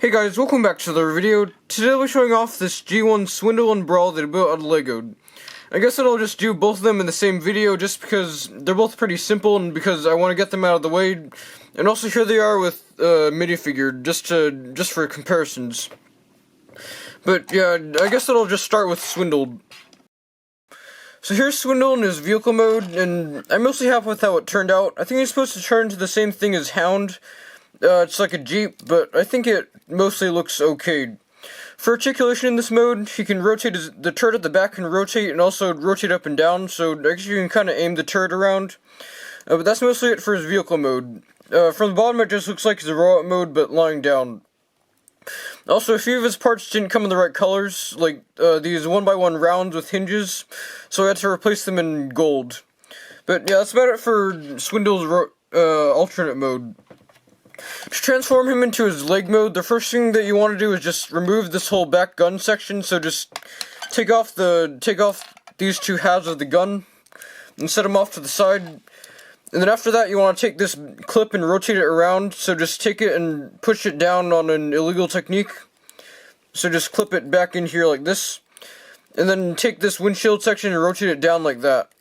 Hey guys, welcome back to the video. Today we're showing off this G1 Swindle and Brawl that I built out of Lego. I guess I'll just do both of them in the same video just because they're both pretty simple and because I want to get them out of the way. And also here they are with minifigure, just for comparisons. But yeah, I guess I'll just start with Swindle. So here's Swindle in his vehicle mode, and I'm mostly happy with how it turned out. I think he's supposed to turn into the same thing as Hound. It's like a Jeep, but I think it mostly looks okay. For articulation in this mode, he can rotate the turret at the back can rotate and also rotate up and down, so I guess you can kind of aim the turret around. But that's mostly it for his vehicle mode. From the bottom it just looks like he's a robot mode, but lying down. Also, a few of his parts didn't come in the right colors, like these 1x1 rounds with hinges, so I had to replace them in gold. But yeah, that's about it for Swindle's alternate mode. To transform him into his leg mode, the first thing that you want to do is just remove this whole back gun section, so just take off these two halves of the gun and set them off to the side. And then after that you want to take this clip and rotate it around, so just take it and push it down on an illegal technique. So just clip it back in here like this. And then take this windshield section and rotate it down like that.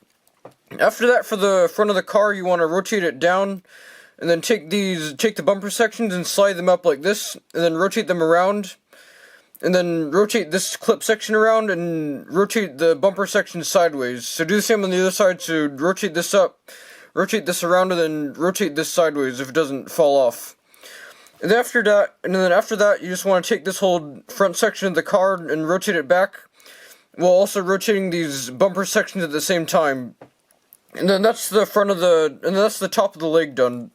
After that, for the front of the car, you want to rotate it down. And then take the bumper sections and slide them up like this, and then rotate them around, and then rotate this clip section around, and rotate the bumper section sideways. So do the same on the other side, so rotate this up, rotate this around, and then rotate this sideways if it doesn't fall off. And then after that, you just want to take this whole front section of the car and rotate it back, while also rotating these bumper sections at the same time. And then that's the top of the leg done.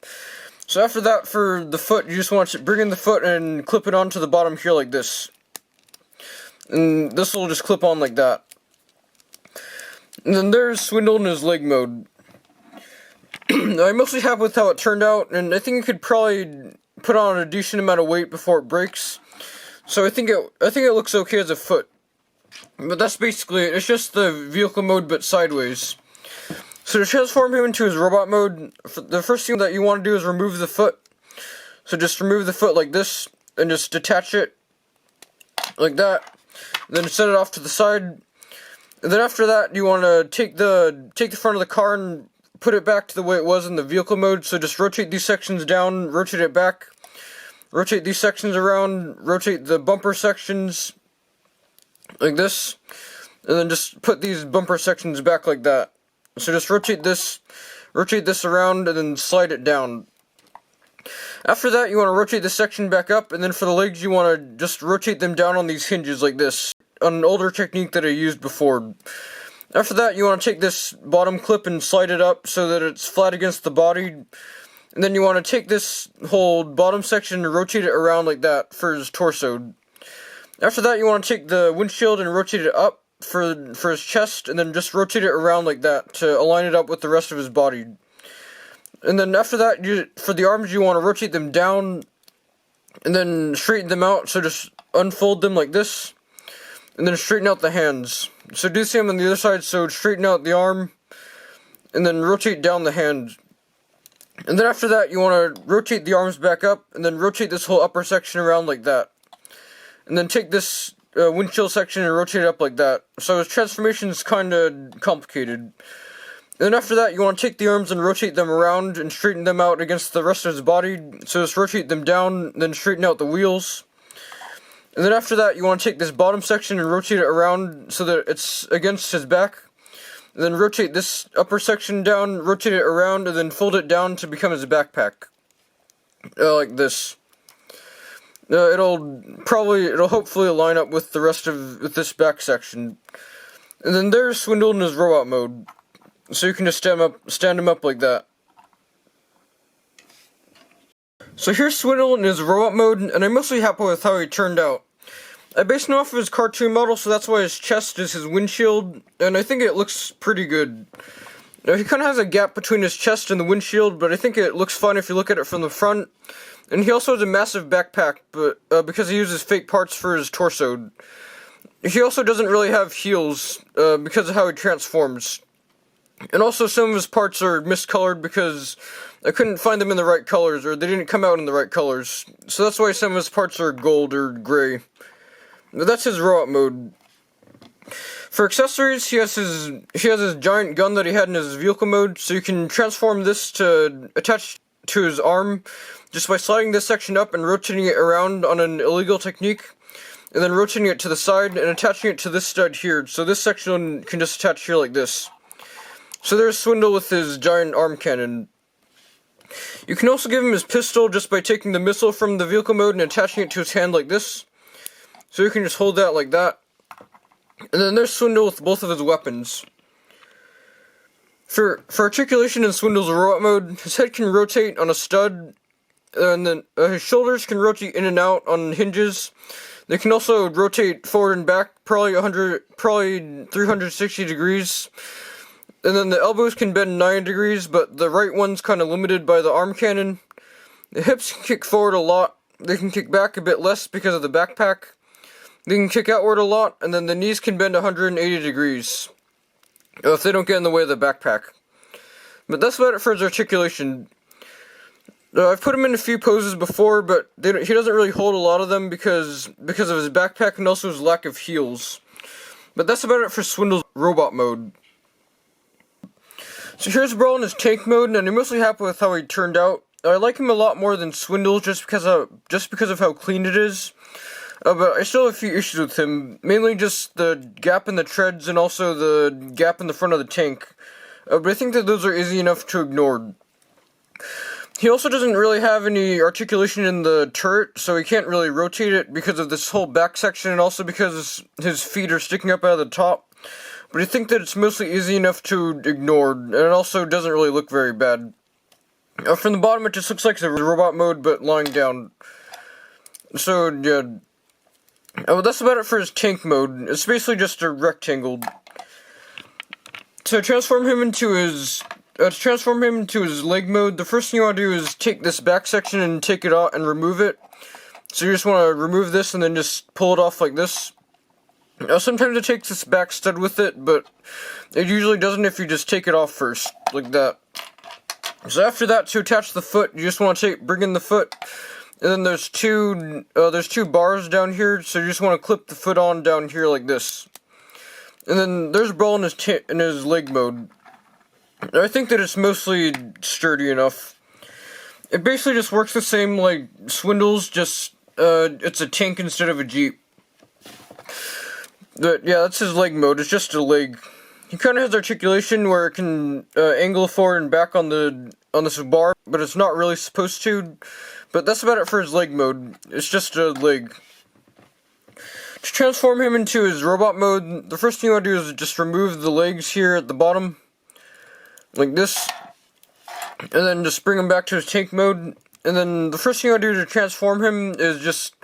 So after that, for the foot, you just want to bring in the foot and clip it onto the bottom here like this. And this will just clip on like that. And then there's Swindle in his leg mode. I'm mostly happy with how it turned out, and I think it could probably put on a decent amount of weight before it breaks. So I think it looks okay as a foot. But that's basically it. It's just the vehicle mode but sideways. So to transform him into his robot mode, the first thing that you want to do is remove the foot. So just remove the foot like this, and just detach it, like that. And then set it off to the side. And then after that, you want to take the front of the car and put it back to the way it was in the vehicle mode. So just rotate these sections down, rotate it back, rotate these sections around, rotate the bumper sections, like this. And then just put these bumper sections back like that. So just rotate this around, and then slide it down. After that, you want to rotate this section back up, and then for the legs, you want to just rotate them down on these hinges like this, on an older technique that I used before. After that, you want to take this bottom clip and slide it up so that it's flat against the body, and then you want to take this whole bottom section and rotate it around like that for his torso. After that, you want to take the windshield and rotate it up for his chest, and then just rotate it around like that to align it up with the rest of his body. And then after that, for the arms, you want to rotate them down and then straighten them out, so just unfold them like this, and then straighten out the hands. So do the same on the other side, so straighten out the arm and then rotate down the hand. And then after that, you want to rotate the arms back up and then rotate this whole upper section around like that. And then take this windshield section and rotate it up like that. So his transformation is kind of complicated. And then after that, you want to take the arms and rotate them around and straighten them out against the rest of his body. So just rotate them down, then straighten out the wheels. And then after that, you want to take this bottom section and rotate it around so that it's against his back. And then rotate this upper section down, rotate it around, and then fold it down to become his backpack. Like this. It'll hopefully line up with the rest of this back section. And then there's Swindle in his robot mode. So you can just stand him up like that. So here's Swindle in his robot mode, and I'm mostly happy with how he turned out. I based him off of his cartoon model, so that's why his chest is his windshield, and I think it looks pretty good. Now, he kind of has a gap between his chest and the windshield, but I think it looks fun if you look at it from the front. And he also has a massive backpack, but because he uses fake parts for his torso. He also doesn't really have heels, because of how he transforms. And also some of his parts are miscolored because I couldn't find them in the right colors, or they didn't come out in the right colors. So that's why some of his parts are gold or gray. But that's his robot mode. For accessories, he has his giant gun that he had in his vehicle mode, so you can transform this to attach to his arm just by sliding this section up and rotating it around on an illegal technique, and then rotating it to the side and attaching it to this stud here. So this section can just attach here like this. So there's Swindle with his giant arm cannon. You can also give him his pistol just by taking the missile from the vehicle mode and attaching it to his hand like this. So you can just hold that like that. And then there's Swindle with both of his weapons. For articulation in Swindle's robot mode, his head can rotate on a stud, and then his shoulders can rotate in and out on hinges. They can also rotate forward and back, probably 360 degrees. And then the elbows can bend 9 degrees, but the right one's kind of limited by the arm cannon. The hips can kick forward a lot. They can kick back a bit less because of the backpack. They can kick outward a lot, and then the knees can bend 180 degrees. If they don't get in the way of the backpack. But that's about it for his articulation. I've put him in a few poses before, but he doesn't really hold a lot of them because of his backpack and also his lack of heels. But that's about it for Swindle's robot mode. So here's Brawl in his tank mode, and I'm mostly happy with how he turned out. I like him a lot more than Swindle just because of how clean it is. But I still have a few issues with him, mainly just the gap in the treads and also the gap in the front of the tank. But I think that those are easy enough to ignore. He also doesn't really have any articulation in the turret, so he can't really rotate it because of this whole back section and also because his feet are sticking up out of the top. But I think that it's mostly easy enough to ignore, and it also doesn't really look very bad. From the bottom, it just looks like the robot mode, but lying down. So, yeah. Well, that's about it for his tank mode. It's basically just a rectangle. To transform him into his leg mode, the first thing you want to do is take this back section and take it out and remove it. So you just want to remove this and then just pull it off like this. Sometimes it takes this back stud with it, but it usually doesn't if you just take it off first, like that. So after that, to attach the foot, you just want to bring in the foot. And then there's two bars down here, so you just want to clip the foot on down here like this. And then there's Brawl in his leg mode. I think that it's mostly sturdy enough. It basically just works the same like Swindle's, just it's a tank instead of a Jeep. But yeah, that's his leg mode. It's just a leg. He kind of has articulation where it can angle forward and back on this bar, but it's not really supposed to. But that's about it for his leg mode. It's just a leg. To transform him into his robot mode, the first thing you want to do is just remove the legs here at the bottom, like this, and then just bring him back to his tank mode. And then the first thing you want to do to transform him is just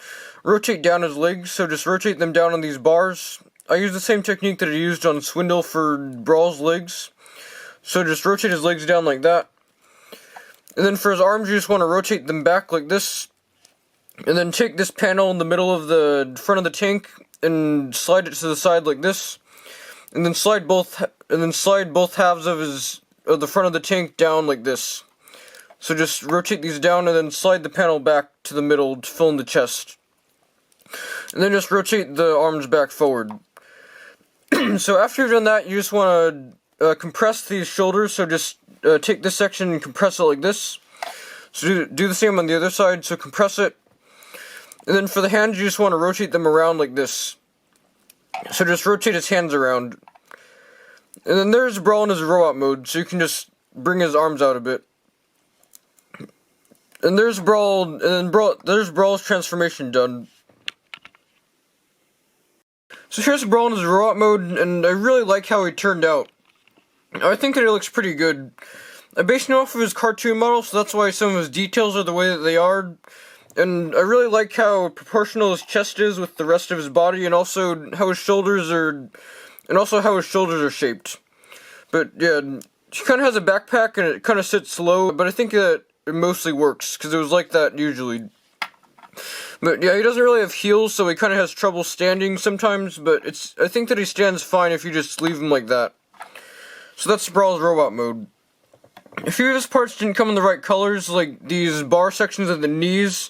rotate down his legs, so just rotate them down on these bars. I use the same technique that I used on Swindle for Brawl's legs, so just rotate his legs down like that. And then for his arms, you just want to rotate them back like this. And then take this panel in the middle of the front of the tank and slide it to the side like this. And then slide both halves of the front of the tank down like this. So just rotate these down and then slide the panel back to the middle to fill in the chest. And then just rotate the arms back forward. So after you've done that, you just want to compress these shoulders, so just take this section and compress it like this. So do the same on the other side, so compress it. And then for the hands, you just want to rotate them around like this. So just rotate his hands around. And then there's Brawl in his robot mode, so you can just bring his arms out a bit. And there's Brawl, there's Brawl's transformation done. So here's Brawl in his robot mode, and I really like how he turned out. I think that it looks pretty good. I based it off of his cartoon model, so that's why some of his details are the way that they are. And I really like how proportional his chest is with the rest of his body, and also how his shoulders are, shaped. But yeah, he kind of has a backpack, and it kind of sits low, but I think that it mostly works, because it was like that usually. But yeah, he doesn't really have heels, so he kind of has trouble standing sometimes, but I think that he stands fine if you just leave him like that. So that's Brawl's robot mode. A few of his parts didn't come in the right colors, like these bar sections of the knees,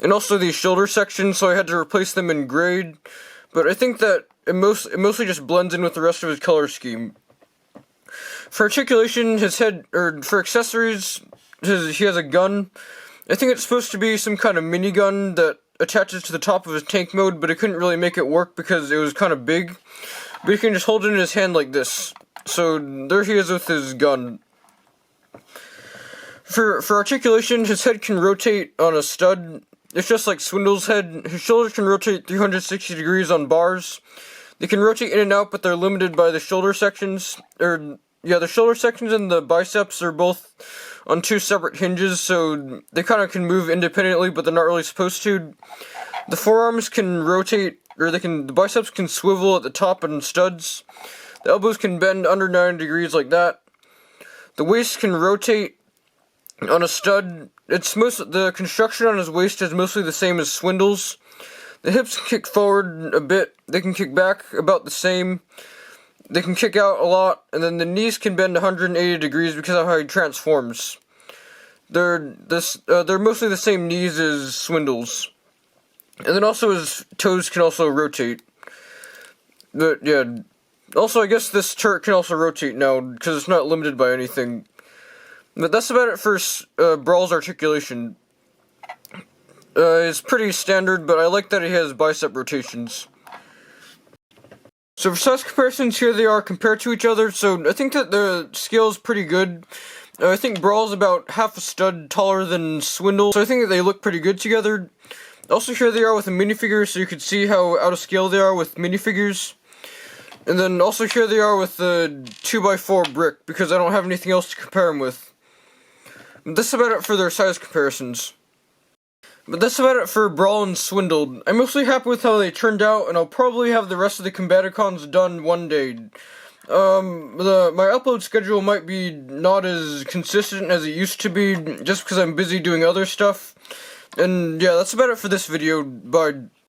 and also these shoulder sections, so I had to replace them in grade. But I think that it mostly just blends in with the rest of his color scheme. For articulation, his head, or for accessories, he has a gun. I think it's supposed to be some kind of minigun that attaches to the top of his tank mode, but I couldn't really make it work because it was kind of big. But he can just hold it in his hand like this. So there he is with his gun. For articulation, his head can rotate on a stud. It's just like Swindle's head. His shoulders can rotate 360 degrees on bars. They can rotate in and out, but they're limited by the shoulder sections. The shoulder sections and the biceps are both on two separate hinges, so they kind of can move independently, but they're not really supposed to. The forearms can rotate, the biceps can swivel at the top and studs. The elbows can bend under 90 degrees like that. The waist can rotate on a stud. The construction on his waist is mostly the same as Swindle's. The hips kick forward a bit. They can kick back about the same. They can kick out a lot, and then the knees can bend 180 degrees because of how he transforms. They're mostly the same knees as Swindle's. And then also his toes can also rotate. But yeah, also I guess this turret can also rotate now, because it's not limited by anything. But that's about it for Brawl's articulation. It's pretty standard, but I like that he has bicep rotations. So for size comparisons, here they are compared to each other, so I think that the scale is pretty good. I think Brawl's about half a stud taller than Swindle, so I think that they look pretty good together. Also here they are with a minifigure, so you can see how out of scale they are with minifigures. And then also here they are with the 2x4 brick, because I don't have anything else to compare them with. And that's about it for their size comparisons. But that's about it for Brawl and Swindle. I'm mostly happy with how they turned out, and I'll probably have the rest of the Combaticons done one day. My upload schedule might be not as consistent as it used to be, just because I'm busy doing other stuff. And yeah, that's about it for this video. Bye.